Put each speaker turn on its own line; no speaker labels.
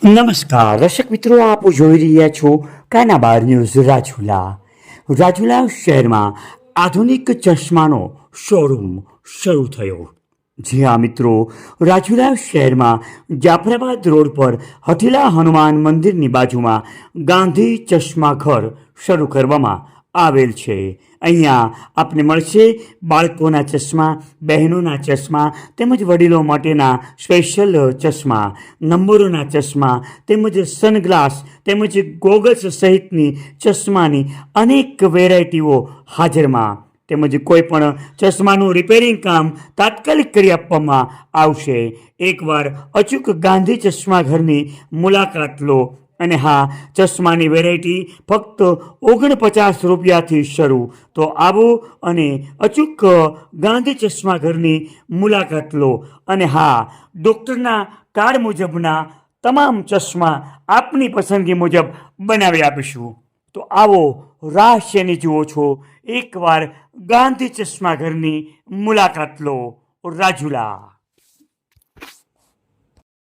નમસ્કાર દર્શક મિત્રો, આપ જોઈ રહ્યા છો કાનાબાર ન્યૂઝ રાજુલા શહેરમાં આધુનિક ચશ્માનો શોરૂમ શરૂ થયો. જી હા મિત્રો, રાજુલા શહેરમાં જાફરાબાદ રોડ પર હઠીલા હનુમાન મંદિરની બાજુમાં ગાંધી ચશ્મા ઘર શરૂ કરવામાં આવેલ છે. અહીંયા આપને મળશે બાળકોના ચશ્મા, બહેનોના ચશ્મા તેમજ વડીલો માટેના સ્પેશિયલ ચશ્મા, નંબરોના ચશ્મા તેમજ સનગ્લાસ તેમજ ગોગલ્સ સહિતની ચશ્માની અનેક વેરાયટીઓ હાજરમાં તેમજ કોઈ પણ ચશ્માનું રિપેરિંગ કામ તાત્કાલિક કરી આપવામાં આવશે. એકવાર અચૂક ગાંધી ચશ્મા ઘરની મુલાકાત લો અને હા, ચશ્માની વેરાયટી ફક્ત 49 રૂપિયાથી શરૂ. તો આવો અને અચૂક ગાંધી ચશ્મા ઘરની મુલાકાત લો અને હા, ડૉક્ટરના કાર્ડ મુજબના તમામ ચશ્મા આપની પસંદગી મુજબ બનાવી આપીશું. તો આવો, રાહ શેની જુઓ છો? એકવાર ગાંધી ચશ્મા ઘરની મુલાકાત લો. રાજુલા.